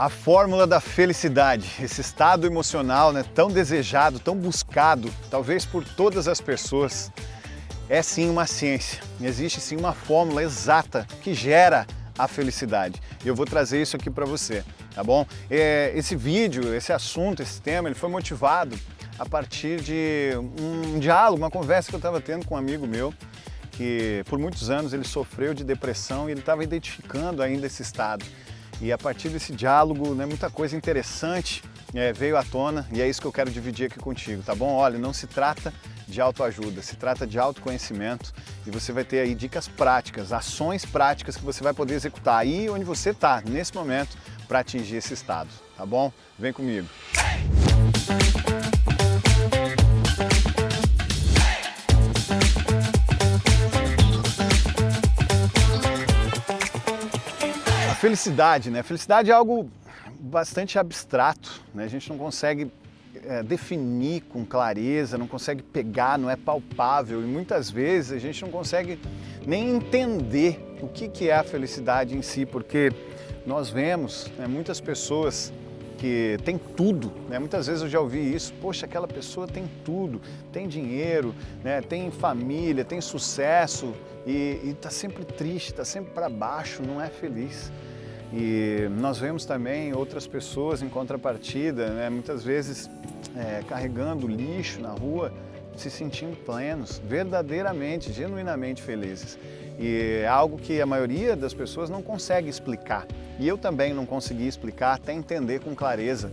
A fórmula da felicidade, esse estado emocional, né, tão desejado, tão buscado, talvez por todas as pessoas, é sim uma ciência. Existe sim uma fórmula exata que gera a felicidade. E eu vou trazer isso aqui para você, tá bom? Esse vídeo, esse assunto, esse tema, ele foi motivado a partir de um diálogo, uma conversa que eu estava tendo com um amigo meu, que por muitos anos ele sofreu de depressão e ele estava identificando ainda esse estado. E a partir desse diálogo, né, muita coisa interessante veio à tona e é isso que eu quero dividir aqui contigo, tá bom? Olha, não se trata de autoajuda, se trata de autoconhecimento e você vai ter aí dicas práticas, ações práticas que você vai poder executar aí onde você está, nesse momento, para atingir esse estado, tá bom? Vem comigo! Felicidade, né? Felicidade é algo bastante abstrato, né? A gente não consegue definir com clareza, não consegue pegar, não é palpável e muitas vezes a gente não consegue nem entender o que é a felicidade em si, porque nós vemos, né, muitas pessoas que têm tudo, né? Muitas vezes eu já ouvi isso, poxa, aquela pessoa tem tudo, tem dinheiro, né? Tem família, tem sucesso e está sempre triste, está sempre para baixo, não é feliz. E nós vemos também outras pessoas em contrapartida, né, muitas vezes carregando lixo na rua, se sentindo plenos, verdadeiramente, genuinamente felizes. E é algo que a maioria das pessoas não consegue explicar. E eu também não consegui explicar até entender com clareza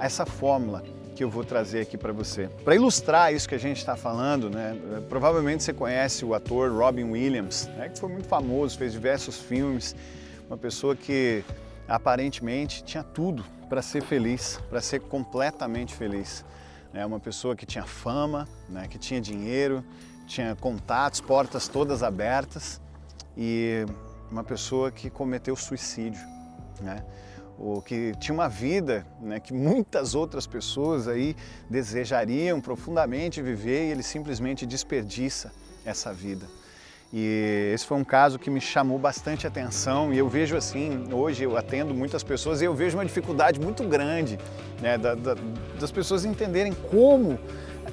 essa fórmula que eu vou trazer aqui para você. Para ilustrar isso que a gente está falando, né, provavelmente você conhece o ator Robin Williams, né, que foi muito famoso, fez diversos filmes. Uma pessoa que aparentemente tinha tudo para ser feliz, para ser completamente feliz. Uma pessoa que tinha fama, né, que tinha dinheiro, tinha contatos, portas todas abertas e uma pessoa que cometeu suicídio, né? Ou que tinha uma vida, né, que muitas outras pessoas aí desejariam profundamente viver e ele simplesmente desperdiça essa vida. E esse foi um caso que me chamou bastante atenção e eu vejo assim, hoje eu atendo muitas pessoas e eu vejo uma dificuldade muito grande, né, das pessoas entenderem como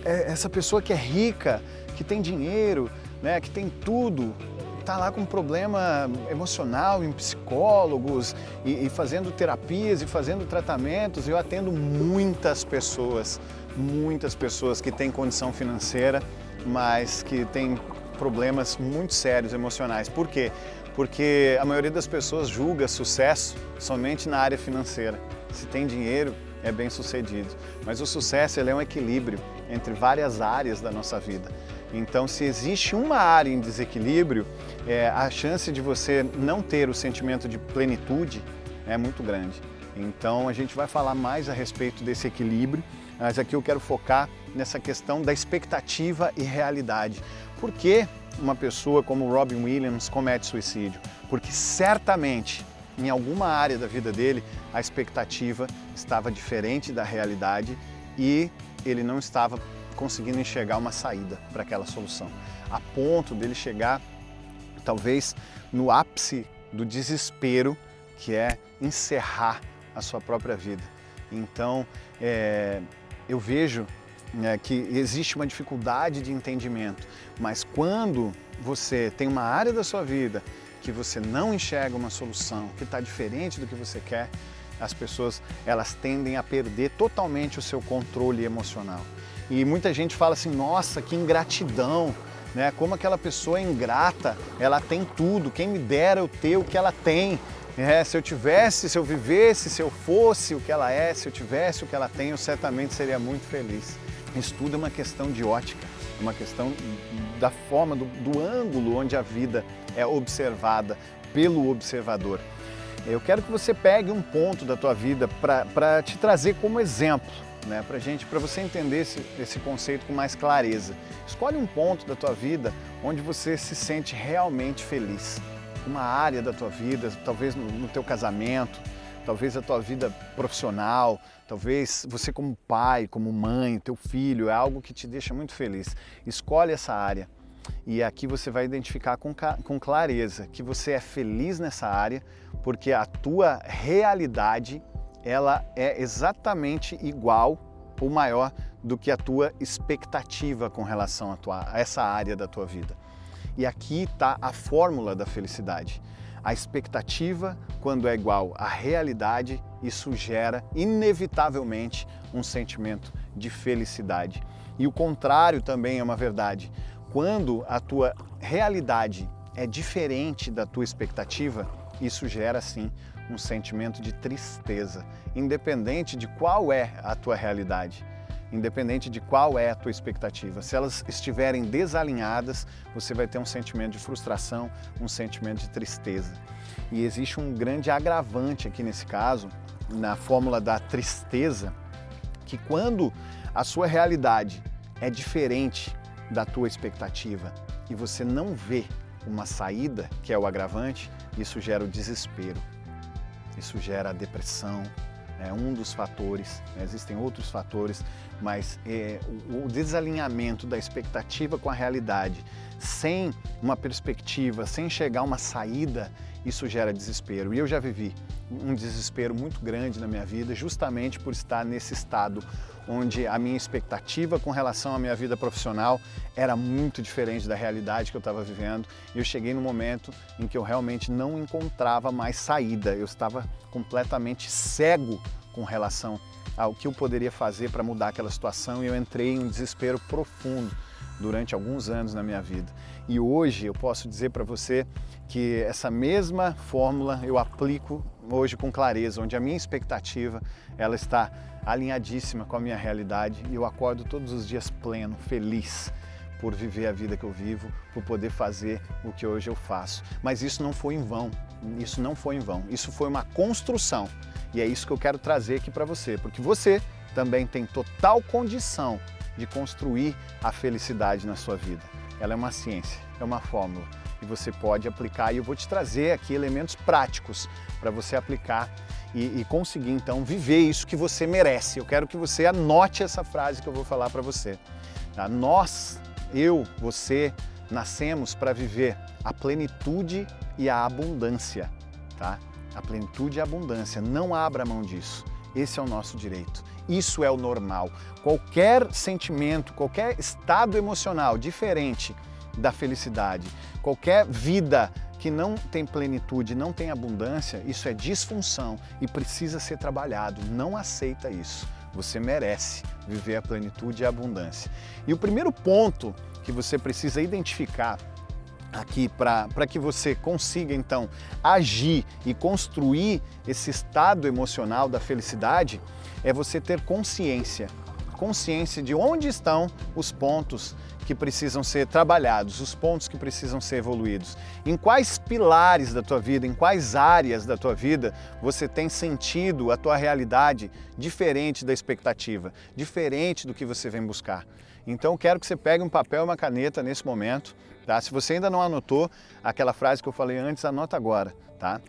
essa pessoa que é rica, que tem dinheiro, né, que tem tudo, está lá com um problema emocional em psicólogos e fazendo terapias e fazendo tratamentos. Eu atendo muitas pessoas que têm condição financeira, mas que têm problemas muito sérios emocionais. Por quê? Porque a maioria das pessoas julga sucesso somente na área financeira. Se tem dinheiro, é bem sucedido. Mas o sucesso ele é um equilíbrio entre várias áreas da nossa vida. Então, se existe uma área em desequilíbrio, a chance de você não ter o sentimento de plenitude é muito grande. Então, a gente vai falar mais a respeito desse equilíbrio, mas aqui eu quero focar nessa questão da expectativa e realidade. Por que uma pessoa como Robin Williams comete suicídio? Porque certamente, em alguma área da vida dele, a expectativa estava diferente da realidade e ele não estava conseguindo enxergar uma saída para aquela solução, a ponto dele chegar, talvez, no ápice do desespero, que é encerrar a sua própria vida. Então, eu vejo que existe uma dificuldade de entendimento, mas quando você tem uma área da sua vida que você não enxerga uma solução, que está diferente do que você quer, as pessoas elas tendem a perder totalmente o seu controle emocional. E muita gente fala assim, nossa, que ingratidão, né? Como aquela pessoa é ingrata, ela tem tudo, quem me dera eu ter o que ela tem. Se eu tivesse, se eu vivesse, se eu fosse o que ela é, se eu tivesse o que ela tem, eu certamente seria muito feliz. Isso tudo é uma questão de ótica, é uma questão da forma, do ângulo onde a vida é observada pelo observador. Eu quero que você pegue um ponto da tua vida para te trazer como exemplo, né, para você entender esse conceito com mais clareza. Escolhe um ponto da tua vida onde você se sente realmente feliz. Uma área da tua vida, talvez no teu casamento, talvez a tua vida profissional, talvez você como pai, como mãe, teu filho, é algo que te deixa muito feliz. Escolhe essa área e aqui você vai identificar com clareza que você é feliz nessa área porque a tua realidade ela é exatamente igual ou maior do que a tua expectativa com relação a essa área da tua vida. E aqui está a fórmula da felicidade. A expectativa, quando é igual à realidade, isso gera inevitavelmente um sentimento de felicidade. E o contrário também é uma verdade. Quando a tua realidade é diferente da tua expectativa, isso gera sim um sentimento de tristeza, independente de qual é a tua realidade, independente de qual é a tua expectativa. Se elas estiverem desalinhadas, você vai ter um sentimento de frustração, um sentimento de tristeza. E existe um grande agravante aqui nesse caso, na fórmula da tristeza, que quando a sua realidade é diferente da tua expectativa e você não vê uma saída, que é o agravante, isso gera o desespero, isso gera a depressão, é um dos fatores, né? Existem outros fatores, mas o desalinhamento da expectativa com a realidade, sem uma perspectiva, sem chegar a uma saída, isso gera desespero. E eu já vivi um desespero muito grande na minha vida, justamente por estar nesse estado onde a minha expectativa com relação à minha vida profissional era muito diferente da realidade que eu estava vivendo. E eu cheguei no momento em que eu realmente não encontrava mais saída. Eu estava completamente cego com relação ao que eu poderia fazer para mudar aquela situação, e eu entrei em um desespero profundo durante alguns anos na minha vida. E hoje eu posso dizer para você que essa mesma fórmula eu aplico hoje com clareza, onde a minha expectativa ela está alinhadíssima com a minha realidade, e eu acordo todos os dias pleno, feliz por viver a vida que eu vivo, por poder fazer o que hoje eu faço. Mas isso não foi em vão, isso não foi em vão, isso foi uma construção. E é isso que eu quero trazer aqui para você, porque você também tem total condição de construir a felicidade na sua vida. Ela é uma ciência, é uma fórmula, e você pode aplicar, e eu vou te trazer aqui elementos práticos para você aplicar e conseguir então viver isso que você merece. Eu quero que você anote essa frase que eu vou falar para você. Tá? Você, nascemos para viver a plenitude e a abundância, tá? A plenitude e a abundância, não abra mão disso. Esse é o nosso direito. Isso é o normal. Qualquer sentimento, qualquer estado emocional diferente da felicidade, qualquer vida que não tem plenitude, não tem abundância, isso é disfunção e precisa ser trabalhado. Não aceita isso. Você merece viver a plenitude e a abundância. E o primeiro ponto que você precisa identificar aqui para que você consiga então agir e construir esse estado emocional da felicidade é você ter consciência de onde estão os pontos que precisam ser trabalhados, os pontos que precisam ser evoluídos. Em quais pilares da tua vida, em quais áreas da tua vida você tem sentido a tua realidade diferente da expectativa, diferente do que você vem buscar. Então eu quero que você pegue um papel e uma caneta nesse momento, tá? Se você ainda não anotou aquela frase que eu falei antes, anota agora, tá?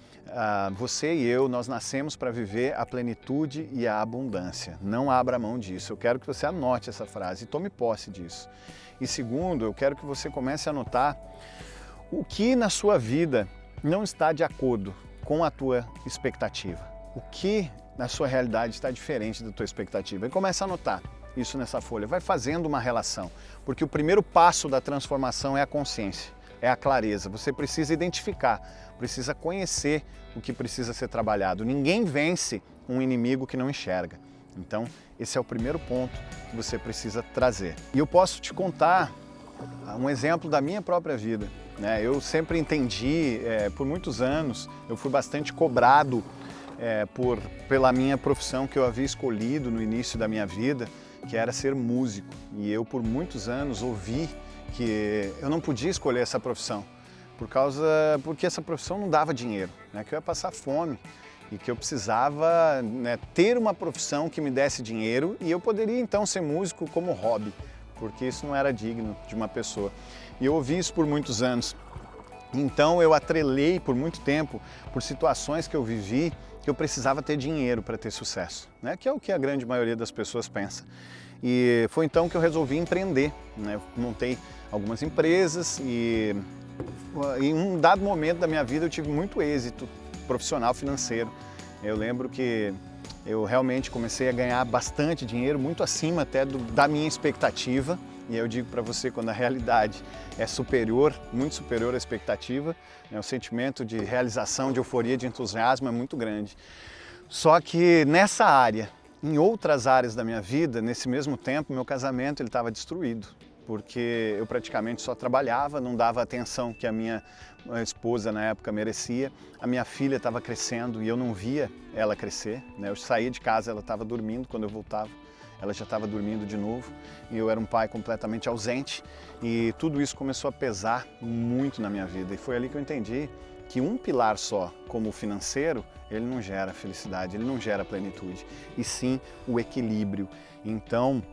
Você e eu, nós nascemos para viver a plenitude e a abundância. Não abra mão disso. Eu quero que você anote essa frase e tome posse disso. E segundo, eu quero que você comece a anotar o que na sua vida não está de acordo com a tua expectativa. O que na sua realidade está diferente da tua expectativa. E comece a anotar isso nessa folha. Vai fazendo uma relação, porque o primeiro passo da transformação é a consciência, é a clareza. Você precisa identificar, precisa conhecer o que precisa ser trabalhado. Ninguém vence um inimigo que não enxerga. Então, esse é o primeiro ponto que você precisa trazer. E eu posso te contar um exemplo da minha própria vida, né? Eu sempre entendi, por muitos anos, eu fui bastante cobrado pela minha profissão que eu havia escolhido no início da minha vida, que era ser músico. E eu, por muitos anos, ouvi que eu não podia escolher essa profissão, porque essa profissão não dava dinheiro, né? Que eu ia passar fome e que eu precisava, né, ter uma profissão que me desse dinheiro, e eu poderia então ser músico como hobby, porque isso não era digno de uma pessoa. E eu ouvi isso por muitos anos. Então eu atrelei por muito tempo, por situações que eu vivi, que eu precisava ter dinheiro para ter sucesso, né? Que é o que a grande maioria das pessoas pensa. E foi então que eu resolvi empreender, né? Eu montei algumas empresas e em um dado momento da minha vida eu tive muito êxito profissional, financeiro. Eu lembro que eu realmente comecei a ganhar bastante dinheiro, muito acima até da minha expectativa. E eu digo para você, quando a realidade é superior, muito superior à expectativa, né, o sentimento de realização, de euforia, de entusiasmo é muito grande. Só que nessa área, em outras áreas da minha vida, nesse mesmo tempo, meu casamento estava destruído, porque eu praticamente só trabalhava, não dava a atenção que a minha esposa na época merecia. A minha filha estava crescendo e eu não via ela crescer, né? Eu saía de casa, ela estava dormindo, quando eu voltava ela já estava dormindo de novo e eu era um pai completamente ausente, e tudo isso começou a pesar muito na minha vida. E foi ali que eu entendi que um pilar só, como o financeiro, ele não gera felicidade, ele não gera plenitude, e sim o equilíbrio. Então,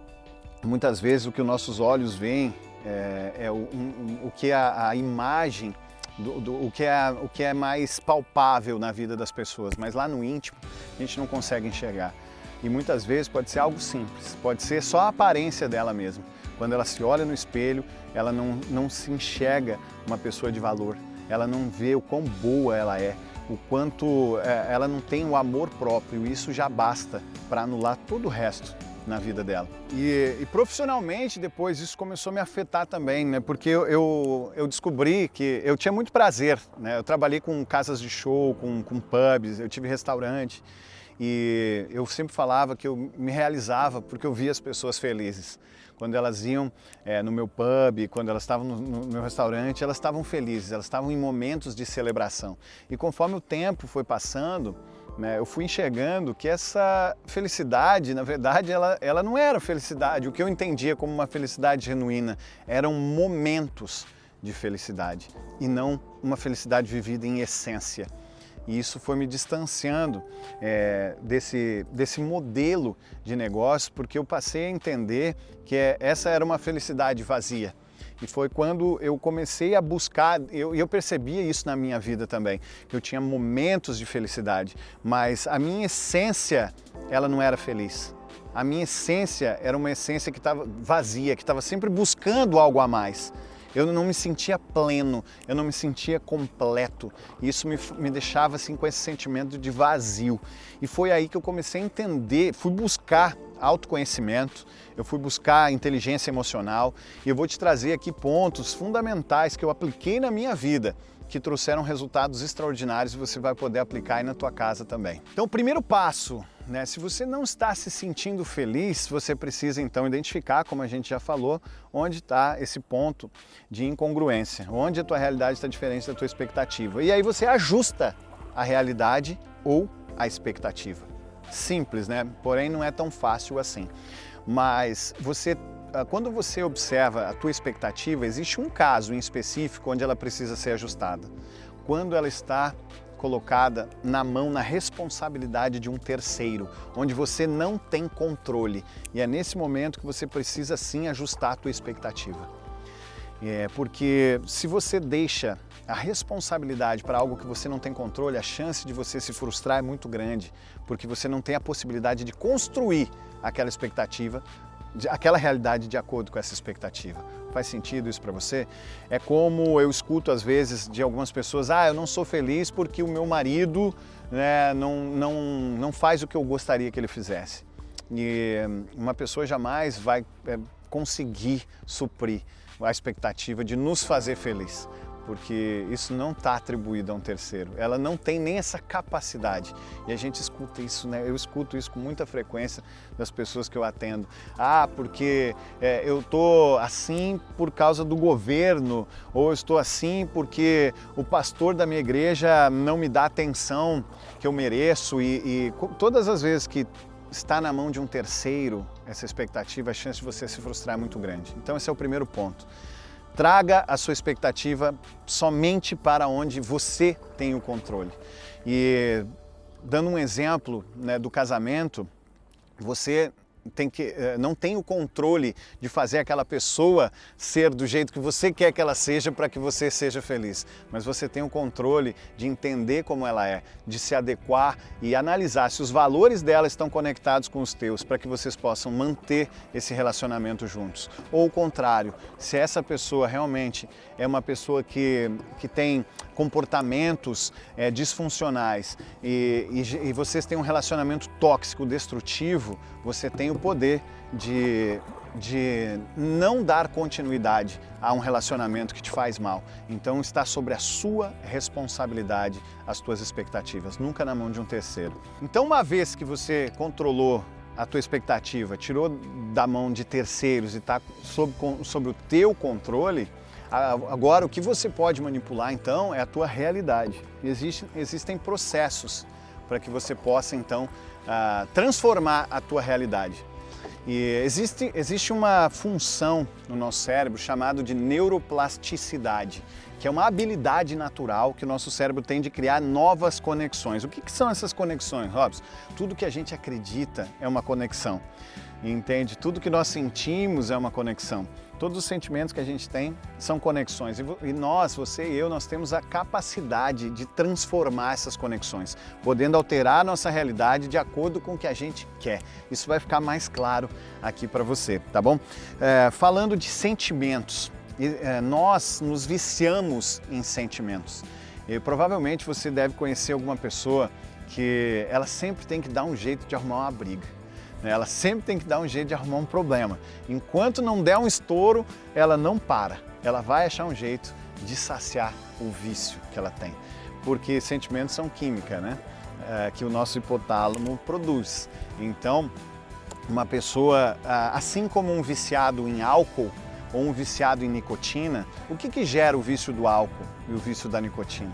muitas vezes o que os nossos olhos veem é o que a imagem, o que é mais palpável na vida das pessoas, mas lá no íntimo a gente não consegue enxergar. E muitas vezes pode ser algo simples, pode ser só a aparência dela mesma. Quando ela se olha no espelho, ela não se enxerga uma pessoa de valor, ela não vê o quão boa ela é, o quanto ela não tem o amor próprio, e isso já basta para anular todo o resto na vida dela. E profissionalmente depois isso começou a me afetar também, né? Porque eu descobri que eu tinha muito prazer, né? Eu trabalhei com casas de show, com pubs, eu tive restaurante, e eu sempre falava que eu me realizava porque eu via as pessoas felizes. Quando elas iam no meu pub, quando elas estavam no meu restaurante, elas estavam felizes, elas estavam em momentos de celebração. E conforme o tempo foi passando, né, eu fui enxergando que essa felicidade, na verdade, ela não era felicidade. O que eu entendia como uma felicidade genuína eram momentos de felicidade e não uma felicidade vivida em essência. E isso foi me distanciando desse modelo de negócio, porque eu passei a entender que essa era uma felicidade vazia. E foi quando eu comecei a buscar, eu percebia isso na minha vida também, que eu tinha momentos de felicidade, mas a minha essência, ela não era feliz. A minha essência era uma essência que estava vazia, que estava sempre buscando algo a mais. Eu não me sentia pleno, eu não me sentia completo. Isso me deixava assim com esse sentimento de vazio. E foi aí que eu comecei a entender, fui buscar autoconhecimento, eu fui buscar inteligência emocional, e eu vou te trazer aqui pontos fundamentais que eu apliquei na minha vida, que trouxeram resultados extraordinários, e você vai poder aplicar aí na tua casa também. Então, o primeiro passo, né, se você não está se sentindo feliz, você precisa então identificar, como a gente já falou, onde está esse ponto de incongruência, onde a tua realidade está diferente da tua expectativa. E aí você ajusta a realidade ou a expectativa. Simples, né? Porém não é tão fácil assim. Mas quando você observa a tua expectativa, existe um caso em específico onde ela precisa ser ajustada. Quando ela está colocada na mão, na responsabilidade de um terceiro, onde você não tem controle. E é nesse momento que você precisa sim ajustar a tua expectativa. Porque se você deixa a responsabilidade para algo que você não tem controle, a chance de você se frustrar é muito grande, porque você não tem a possibilidade de construir aquela expectativa, aquela realidade de acordo com essa expectativa. Faz sentido isso para você? É como eu escuto às vezes de algumas pessoas: eu não sou feliz porque o meu marido, né, não faz o que eu gostaria que ele fizesse. E uma pessoa jamais vai conseguir suprir a expectativa de nos fazer feliz, porque isso não está atribuído a um terceiro, ela não tem nem essa capacidade. E a gente escuta isso, né? Eu escuto isso com muita frequência das pessoas que eu atendo. Porque eu estou assim por causa do governo, ou eu estou assim porque o pastor da minha igreja não me dá a atenção que eu mereço, e todas as vezes que está na mão de um terceiro essa expectativa, a chance de você se frustrar é muito grande. Então esse é o primeiro ponto. Traga a sua expectativa somente para onde você tem o controle. E dando um exemplo, né, do casamento, você não tem o controle de fazer aquela pessoa ser do jeito que você quer que ela seja para que você seja feliz, mas você tem o controle de entender como ela é, de se adequar e analisar se os valores dela estão conectados com os teus para que vocês possam manter esse relacionamento juntos. Ou o contrário, se essa pessoa realmente é uma pessoa que tem comportamentos disfuncionais e vocês têm um relacionamento tóxico, destrutivo, você tem o poder de não dar continuidade a um relacionamento que te faz mal. Então está sobre a sua responsabilidade as tuas expectativas, nunca na mão de um terceiro. Então, uma vez que você controlou a tua expectativa, tirou da mão de terceiros e está sob o teu controle, agora o que você pode manipular então é a tua realidade. Existem processos para que você possa então transformar a tua realidade. E existe uma função no nosso cérebro chamada de neuroplasticidade, que é uma habilidade natural que o nosso cérebro tem de criar novas conexões. O que são essas conexões, Robson? Tudo que a gente acredita é uma conexão, entende? Tudo que nós sentimos é uma conexão. Todos os sentimentos que a gente tem são conexões e nós, você e eu, nós temos a capacidade de transformar essas conexões, podendo alterar a nossa realidade de acordo com o que a gente quer. Isso vai ficar mais claro aqui para você, tá bom? Falando de sentimentos, nós nos viciamos em sentimentos. E provavelmente você deve conhecer alguma pessoa que ela sempre tem que dar um jeito de arrumar uma briga. Ela sempre tem que dar um jeito de arrumar um problema. Enquanto não der um estouro, ela não para. Ela vai achar um jeito de saciar o vício que ela tem. Porque sentimentos são química, né? Que o nosso hipotálamo produz. Então, uma pessoa, assim como um viciado em álcool ou um viciado em nicotina, o que gera o vício do álcool e o vício da nicotina?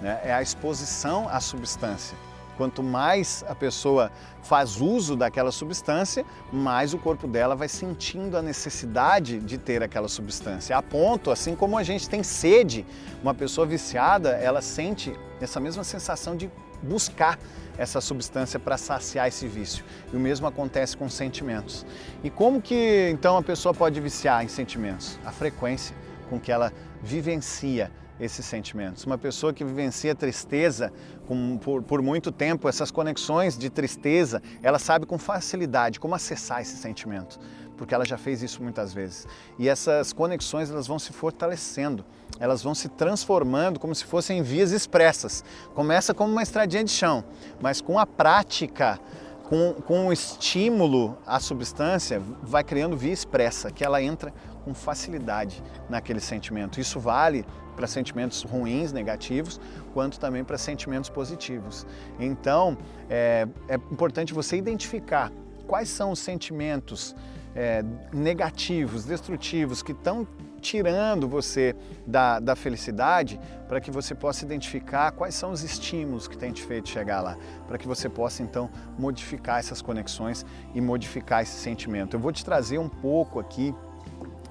É a exposição à substância. Quanto mais a pessoa faz uso daquela substância, mais o corpo dela vai sentindo a necessidade de ter aquela substância. A ponto, assim como a gente tem sede, uma pessoa viciada, ela sente essa mesma sensação de buscar essa substância para saciar esse vício. E o mesmo acontece com sentimentos. E como que então a pessoa pode viciar em sentimentos? A frequência com que ela vivencia esses sentimentos. Uma pessoa que vivencia tristeza por muito tempo, essas conexões de tristeza, ela sabe com facilidade como acessar esse sentimento, porque ela já fez isso muitas vezes. E essas conexões, elas vão se fortalecendo, elas vão se transformando como se fossem vias expressas. Começa como uma estradinha de chão, mas com a prática, com o estímulo à substância, vai criando via expressa, que ela entra com facilidade naquele sentimento. Isso vale para sentimentos ruins, negativos, quanto também para sentimentos positivos. Então, é importante você identificar quais são os sentimentos negativos, destrutivos, que estão tirando você da felicidade, para que você possa identificar quais são os estímulos que têm te feito chegar lá, para que você possa então modificar essas conexões e modificar esse sentimento. Eu vou te trazer um pouco aqui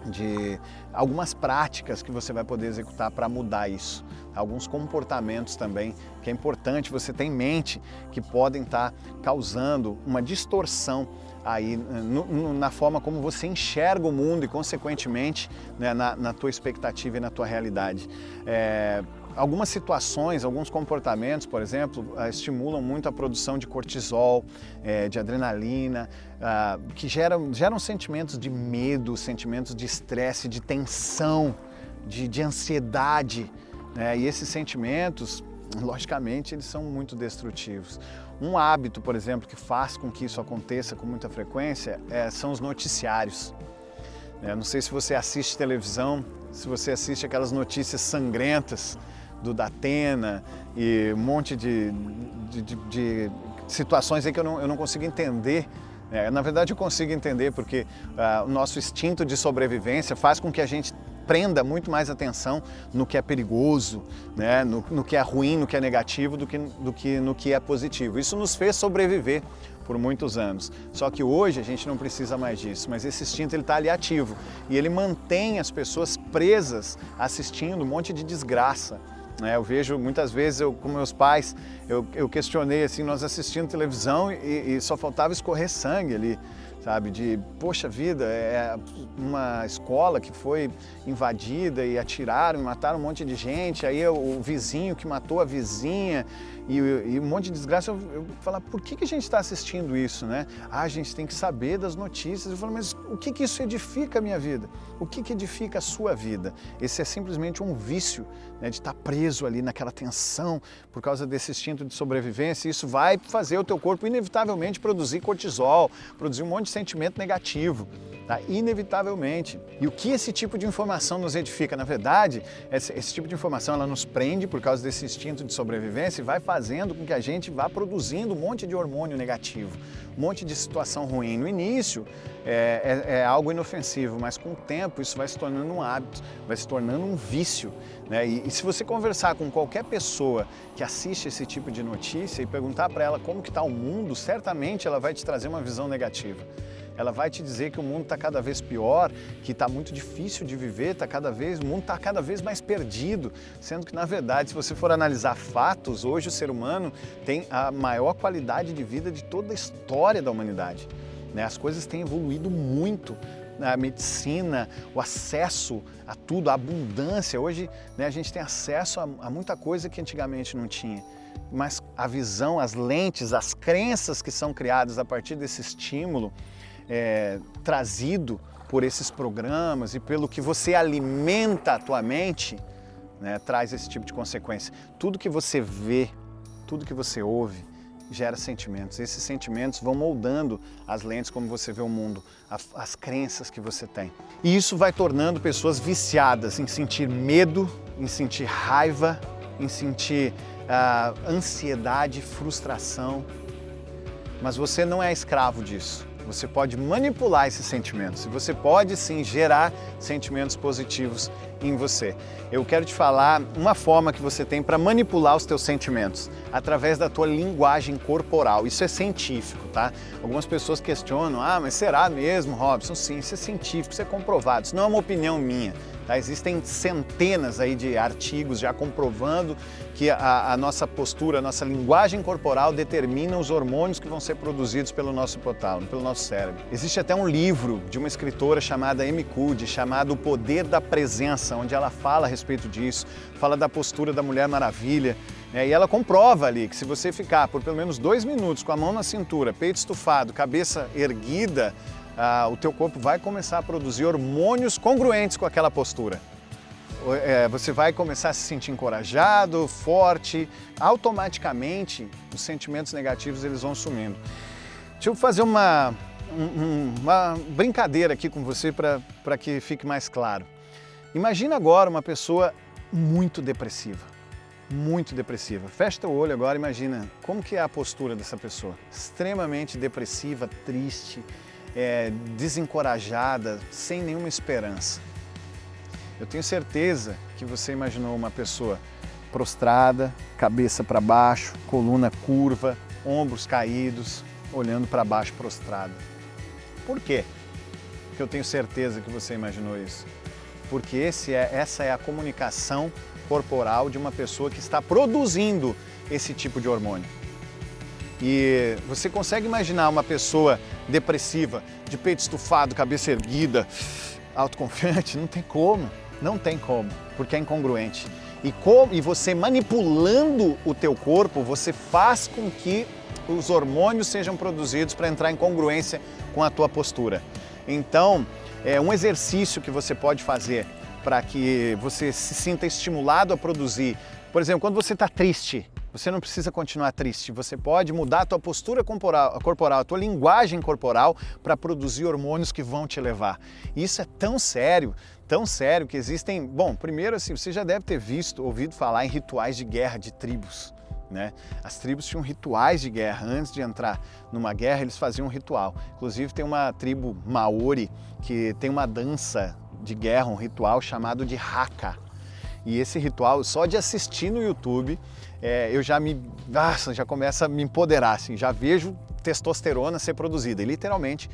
de algumas práticas que você vai poder executar para mudar isso. Alguns comportamentos também que é importante você ter em mente que podem estar causando uma distorção aí na forma como você enxerga o mundo e consequentemente, né, na tua expectativa e na tua realidade. Algumas situações, alguns comportamentos, por exemplo, estimulam muito a produção de cortisol, de adrenalina, que geram sentimentos de medo, sentimentos de estresse, de tensão, de ansiedade, né? E esses sentimentos, logicamente, eles são muito destrutivos. Um hábito, por exemplo, que faz com que isso aconteça com muita frequência são os noticiários. Não sei se você assiste televisão, se você assiste aquelas notícias sangrentas do Datena e um monte de situações aí que eu não consigo entender. Na verdade eu consigo entender porque o nosso instinto de sobrevivência faz com que a gente prenda muito mais atenção no que é perigoso, né? no que é ruim, no que é negativo, do que no que é positivo. Isso nos fez sobreviver por muitos anos. Só que hoje a gente não precisa mais disso, mas esse instinto ele está ali ativo e ele mantém as pessoas presas assistindo um monte de desgraça. Eu vejo muitas vezes, com meus pais, eu questionei assim, nós assistindo televisão e só faltava escorrer sangue ali. sabe? De, poxa vida, é uma escola que foi invadida e atiraram e mataram um monte de gente, aí o vizinho que matou a vizinha e um monte de desgraça. Eu falo, por que a gente está assistindo isso, né? A gente tem que saber das notícias. Eu falo, mas o que isso edifica a minha vida? O que edifica a sua vida? Esse é simplesmente um vício, né, de estar preso ali naquela tensão por causa desse instinto de sobrevivência. Isso vai fazer o teu corpo inevitavelmente produzir cortisol, produzir um monte de sentimento negativo, tá? Inevitavelmente. E o que esse tipo de informação nos edifica? Na verdade, esse tipo de informação ela nos prende por causa desse instinto de sobrevivência e vai fazendo com que a gente vá produzindo um monte de hormônio negativo, um monte de situação ruim. No início é algo inofensivo, mas com o tempo isso vai se tornando um hábito, vai se tornando um vício, né? E se você conversar com qualquer pessoa que assiste esse tipo de notícia e perguntar para ela como que está o mundo, certamente ela vai te trazer uma visão negativa. Ela vai te dizer que o mundo está cada vez pior, que está muito difícil de viver, o mundo está cada vez mais perdido, sendo que, na verdade, se você for analisar fatos, hoje o ser humano tem a maior qualidade de vida de toda a história da humanidade, né? As coisas têm evoluído muito, a medicina, o acesso a tudo, a abundância. Hoje, né, a gente tem acesso a muita coisa que antigamente não tinha. Mas a visão, as lentes, as crenças que são criadas a partir desse estímulo trazido por esses programas e pelo que você alimenta a tua mente, né, traz esse tipo de consequência. Tudo que você vê, tudo que você ouve, gera sentimentos. Esses sentimentos vão moldando as lentes como você vê o mundo, as crenças que você tem. E isso vai tornando pessoas viciadas em sentir medo, em sentir raiva, em sentir ansiedade, frustração. Mas você não é escravo disso. Você pode manipular esses sentimentos e você pode sim gerar sentimentos positivos em você. Eu quero te falar uma forma que você tem para manipular os teus sentimentos, através da tua linguagem corporal. Isso é científico, tá? Algumas pessoas questionam, mas será mesmo, Robson? Sim, isso é científico, isso é comprovado, isso não é uma opinião minha. Tá? Existem centenas aí de artigos já comprovando que a nossa postura, a nossa linguagem corporal determina os hormônios que vão ser produzidos pelo nosso hipotálamo, pelo nosso cérebro. Existe até um livro de uma escritora chamada Amy Cuddy, chamado O Poder da Presença, onde ela fala a respeito disso, fala da postura da Mulher Maravilha, né? E ela comprova ali que se você ficar por pelo menos 2 minutos com a mão na cintura, peito estufado, cabeça erguida, o teu corpo vai começar a produzir hormônios congruentes com aquela postura. Você vai começar a se sentir encorajado, forte, automaticamente os sentimentos negativos eles vão sumindo. Deixa eu fazer uma brincadeira aqui com você para que fique mais claro. Imagina agora uma pessoa muito depressiva. Muito depressiva. Fecha teu olho agora, imagina como que é a postura dessa pessoa. Extremamente depressiva, triste, desencorajada, sem nenhuma esperança. Eu tenho certeza que você imaginou uma pessoa prostrada, cabeça para baixo, coluna curva, ombros caídos, olhando para baixo prostrado. Por quê? Porque eu tenho certeza que você imaginou isso. Porque essa é a comunicação corporal de uma pessoa que está produzindo esse tipo de hormônio. E você consegue imaginar uma pessoa depressiva, de peito estufado, cabeça erguida, autoconfiante? Não tem como, não tem como, porque é incongruente. E você manipulando o teu corpo, você faz com que os hormônios sejam produzidos para entrar em congruência com a tua postura. Então, um exercício que você pode fazer para que você se sinta estimulado a produzir. Por exemplo, quando você está triste, você não precisa continuar triste, você pode mudar a tua postura corporal, a tua linguagem corporal para produzir hormônios que vão te levar. E isso é tão sério que existem... Bom, primeiro assim, você já deve ter ouvido falar em rituais de guerra de tribos, né? As tribos tinham rituais de guerra. Antes de entrar numa guerra, eles faziam um ritual. Inclusive tem uma tribo Maori que tem uma dança de guerra, um ritual chamado de Haka. E esse ritual, só de assistir no YouTube, eu já começa a me empoderar, assim, já vejo testosterona ser produzida. E literalmente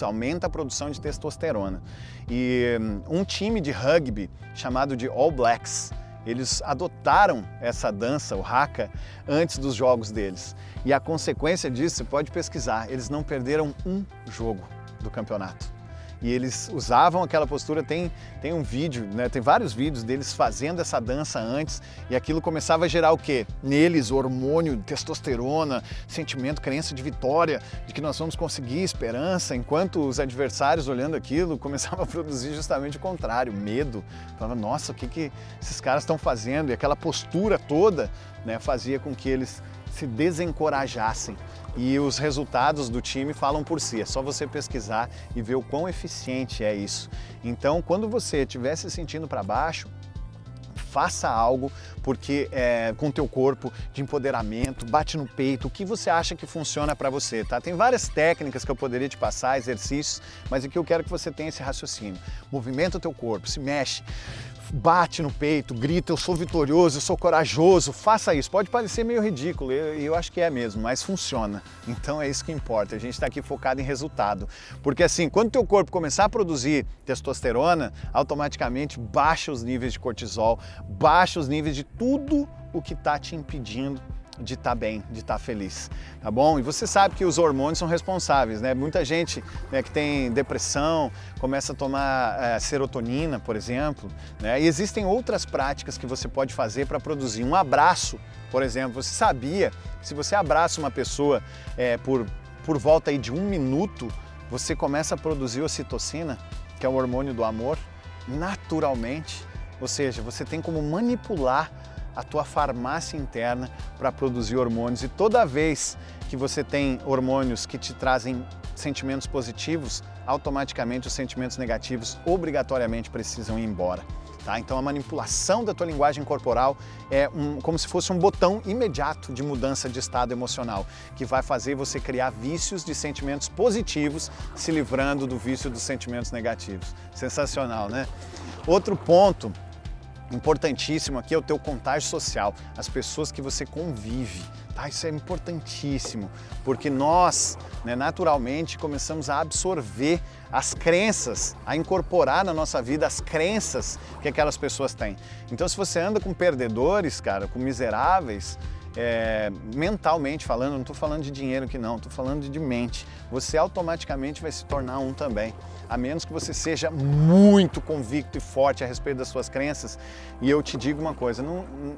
aumenta a produção de testosterona. E um time de rugby chamado de All Blacks, eles adotaram essa dança, o haka, antes dos jogos deles. E a consequência disso, você pode pesquisar, eles não perderam um jogo do campeonato. E eles usavam aquela postura, tem um vídeo, né? Tem vários vídeos deles fazendo essa dança antes, e aquilo começava a gerar o quê? Neles, hormônio, testosterona, sentimento, crença de vitória, de que nós vamos conseguir, esperança, enquanto os adversários olhando aquilo começavam a produzir justamente o contrário, medo. Falava, nossa, o que esses caras estão fazendo? E aquela postura toda, né, fazia com que eles se desencorajassem. E os resultados do time falam por si, é só você pesquisar e ver o quão eficiente é isso. Então, quando você estiver se sentindo para baixo, faça algo porque com o teu corpo de empoderamento, bate no peito, o que você acha que funciona para você, tá? Tem várias técnicas que eu poderia te passar, exercícios, mas aqui eu quero que você tenha esse raciocínio. Movimenta o teu corpo, se mexe, bate no peito, grita, eu sou vitorioso, eu sou corajoso, faça isso. Pode parecer meio ridículo, eu acho que é mesmo, mas funciona. Então é isso que importa, a gente está aqui focado em resultado. Porque assim, quando o teu corpo começar a produzir testosterona, automaticamente baixa os níveis de cortisol, baixa os níveis de tudo o que está te impedindo de estar bem, de estar feliz, tá bom? E você sabe que os hormônios são responsáveis, né? Muita gente, né, que tem depressão começa a tomar serotonina, por exemplo, né? E existem outras práticas que você pode fazer para produzir. Um abraço, por exemplo, você sabia que se você abraça uma pessoa por volta aí de 1 minuto, você começa a produzir ocitocina, que é o hormônio do amor, naturalmente, ou seja, você tem como manipular a tua farmácia interna para produzir hormônios, e toda vez que você tem hormônios que te trazem sentimentos positivos, automaticamente os sentimentos negativos obrigatoriamente precisam ir embora. Tá? Então a manipulação da tua linguagem corporal é como se fosse um botão imediato de mudança de estado emocional, que vai fazer você criar vícios de sentimentos positivos, se livrando do vício dos sentimentos negativos. Sensacional, né? Outro ponto importantíssimo aqui é o teu contágio social, as pessoas que você convive, tá? Isso é importantíssimo, porque nós, né, naturalmente começamos a absorver as crenças, a incorporar na nossa vida as crenças que aquelas pessoas têm. Então, se você anda com perdedores, cara, com miseráveis, mentalmente falando, não estou falando de dinheiro aqui não, estou falando de mente, você automaticamente vai se tornar um também, a menos que você seja muito convicto e forte a respeito das suas crenças. E eu te digo uma coisa,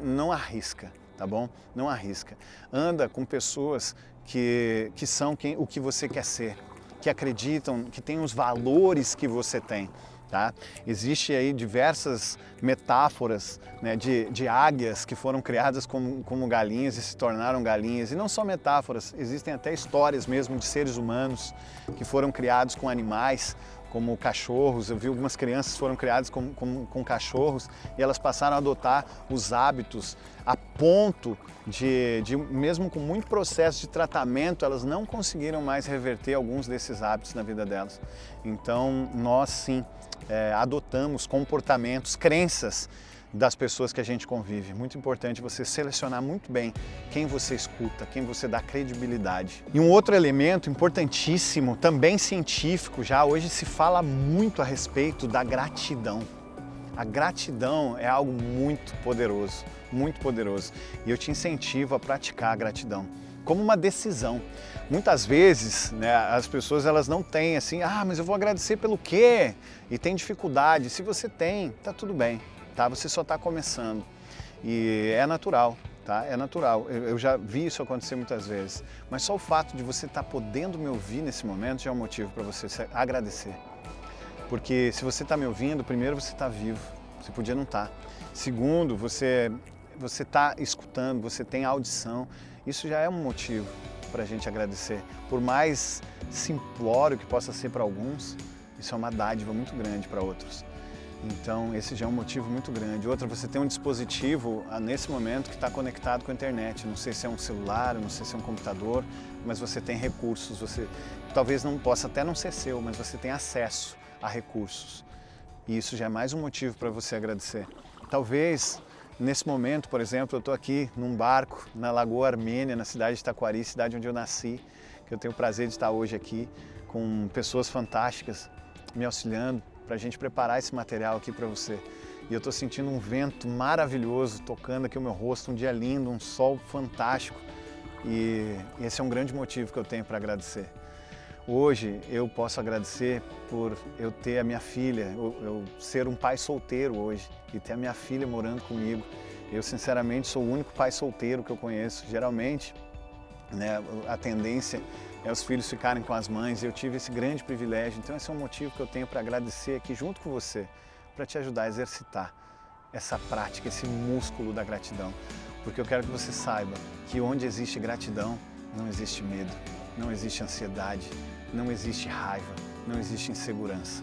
não arrisca, tá bom? Não arrisca. Anda com pessoas que são o que você quer ser, que acreditam, que têm os valores que você tem. Tá? Existe aí diversas metáforas, né, de águias que foram criadas como galinhas e se tornaram galinhas. E não só metáforas, existem até histórias mesmo de seres humanos que foram criados com animais, como cachorros. Eu vi algumas crianças que foram criadas com cachorros e elas passaram a adotar os hábitos a ponto de mesmo com muito processo de tratamento, elas não conseguiram mais reverter alguns desses hábitos na vida delas. Então nós sim adotamos comportamentos, crenças das pessoas que a gente convive. Muito importante você selecionar muito bem quem você escuta, quem você dá credibilidade. E um outro elemento importantíssimo, também científico, já hoje se fala muito a respeito da gratidão. A gratidão é algo muito poderoso, muito poderoso. E eu te incentivo a praticar a gratidão como uma decisão. Muitas vezes, né, as pessoas elas não têm assim, mas eu vou agradecer pelo quê? E tem dificuldade. Se você tem, tá tudo bem, tá? Você só está começando. E é natural, tá? É natural. Eu já vi isso acontecer muitas vezes. Mas só o fato de você estar podendo me ouvir nesse momento já é um motivo para você agradecer. Porque se você está me ouvindo, primeiro você está vivo, você podia não estar. Segundo, você está escutando, você tem audição. Isso já é um motivo para a gente agradecer. Por mais simplório que possa ser para alguns, isso é uma dádiva muito grande para outros. Então esse já é um motivo muito grande. Outra, você tem um dispositivo nesse momento que está conectado com a internet. Não sei se é um celular, não sei se é um computador, mas você tem recursos. Você talvez não possa até não ser seu, mas você tem acesso a recursos. E isso já é mais um motivo para você agradecer. Talvez nesse momento, por exemplo, eu estou aqui num barco na Lagoa Armênia, na cidade de Taquari, cidade onde eu nasci, que eu tenho o prazer de estar hoje aqui com pessoas fantásticas me auxiliando para a gente preparar esse material aqui para você. e eu estou sentindo um vento maravilhoso tocando aqui o meu rosto, um dia lindo, um sol fantástico, e esse é um grande motivo que eu tenho para agradecer. Hoje eu posso agradecer por eu ter a minha filha, eu ser um pai solteiro hoje e ter a minha filha morando comigo. Eu sinceramente sou o único pai solteiro que eu conheço. Geralmente, né, a tendência é os filhos ficarem com as mães, e eu tive esse grande privilégio. Então esse é um motivo que eu tenho para agradecer aqui junto com você, para te ajudar a exercitar essa prática, esse músculo da gratidão. Porque eu quero que você saiba que onde existe gratidão, não existe medo, não existe ansiedade, não existe raiva, não existe insegurança.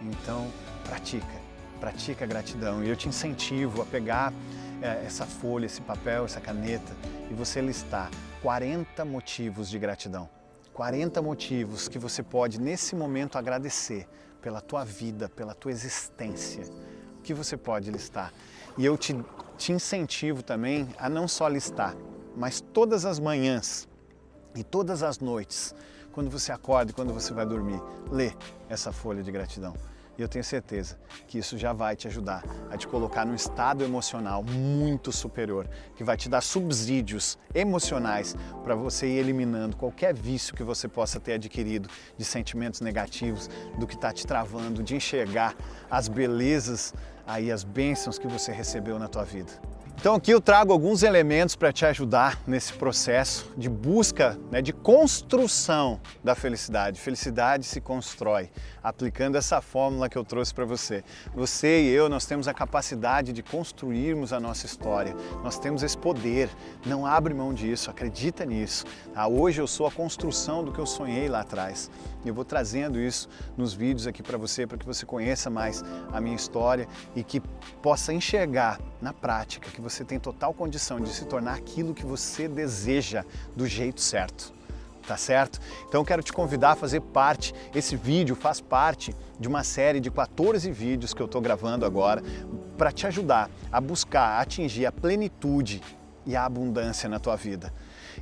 Então pratica a gratidão. E eu te incentivo a pegar essa folha, esse papel, essa caneta e você listar 40 motivos de gratidão. 40 motivos que você pode nesse momento agradecer pela tua vida, pela tua existência. O que você pode listar? E eu te incentivo também a não só listar, mas todas as manhãs e todas as noites, quando você acorda e quando você vai dormir, lê essa folha de gratidão. E eu tenho certeza que isso já vai te ajudar a te colocar num estado emocional muito superior, que vai te dar subsídios emocionais para você ir eliminando qualquer vício que você possa ter adquirido de sentimentos negativos, do que está te travando, de enxergar as belezas, aí as bênçãos que você recebeu na tua vida. Então aqui eu trago alguns elementos para te ajudar nesse processo de busca, né, de construção da felicidade. Felicidade se constrói aplicando essa fórmula que eu trouxe para você. Você e eu, nós temos a capacidade de construirmos a nossa história. Nós temos esse poder. Não abre mão disso, acredita nisso. Hoje eu sou a construção do que eu sonhei lá atrás. Eu vou trazendo isso nos vídeos aqui para que você conheça mais a minha história e que possa enxergar na prática que você tem total condição de se tornar aquilo que você deseja do jeito certo. Tá certo? Então eu quero te convidar a fazer parte, esse vídeo faz parte de uma série de 14 vídeos que eu estou gravando agora para te ajudar a buscar, a atingir a plenitude e a abundância na tua vida.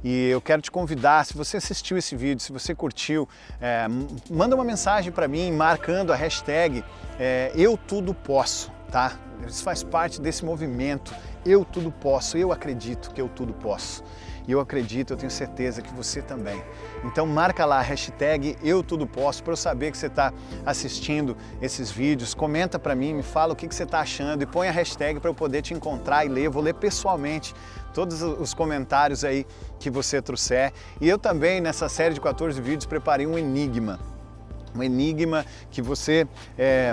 E eu quero te convidar, se você assistiu esse vídeo, se você curtiu, manda uma mensagem para mim marcando a hashtag Eu Tudo Posso, tá? Isso faz parte desse movimento, eu tudo posso, eu acredito que eu tudo posso. E eu acredito, eu tenho certeza que você também. Então marca lá a hashtag Eu Tudo Posso para eu saber que você está assistindo esses vídeos. Comenta para mim, me fala o que você está achando e põe a hashtag para eu poder te encontrar e ler. Eu vou ler pessoalmente todos os comentários aí que você trouxer. E eu também, nessa série de 14 vídeos, preparei um enigma. Um enigma que você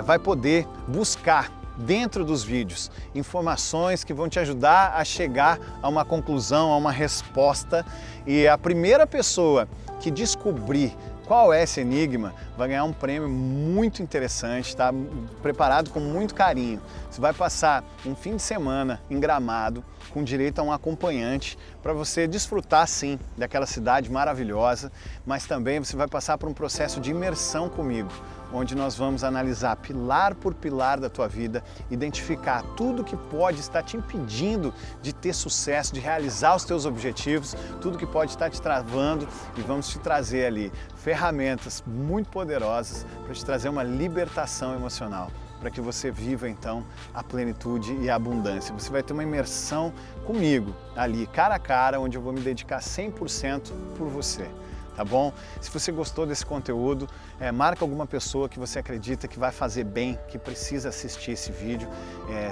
vai poder buscar dentro dos vídeos, informações que vão te ajudar a chegar a uma conclusão, a uma resposta, e a primeira pessoa que descobrir qual é esse enigma vai ganhar um prêmio muito interessante, tá? Preparado com muito carinho. Você vai passar um fim de semana em Gramado com direito a um acompanhante para você desfrutar sim daquela cidade maravilhosa, mas também você vai passar por um processo de imersão comigo, onde nós vamos analisar pilar por pilar da tua vida, identificar tudo que pode estar te impedindo de ter sucesso, de realizar os teus objetivos, tudo que pode estar te travando, e vamos te trazer ali ferramentas muito poderosas para te trazer uma libertação emocional, para que você viva então a plenitude e a abundância. Você vai ter uma imersão comigo ali, cara a cara, onde eu vou me dedicar 100% por você. Tá bom? Se você gostou desse conteúdo, marca alguma pessoa que você acredita que vai fazer bem, que precisa assistir esse vídeo.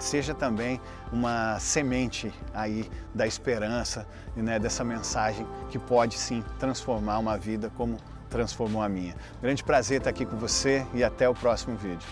Seja também uma semente aí da esperança, né, dessa mensagem que pode sim transformar uma vida como transformou a minha. Grande prazer estar aqui com você e até o próximo vídeo.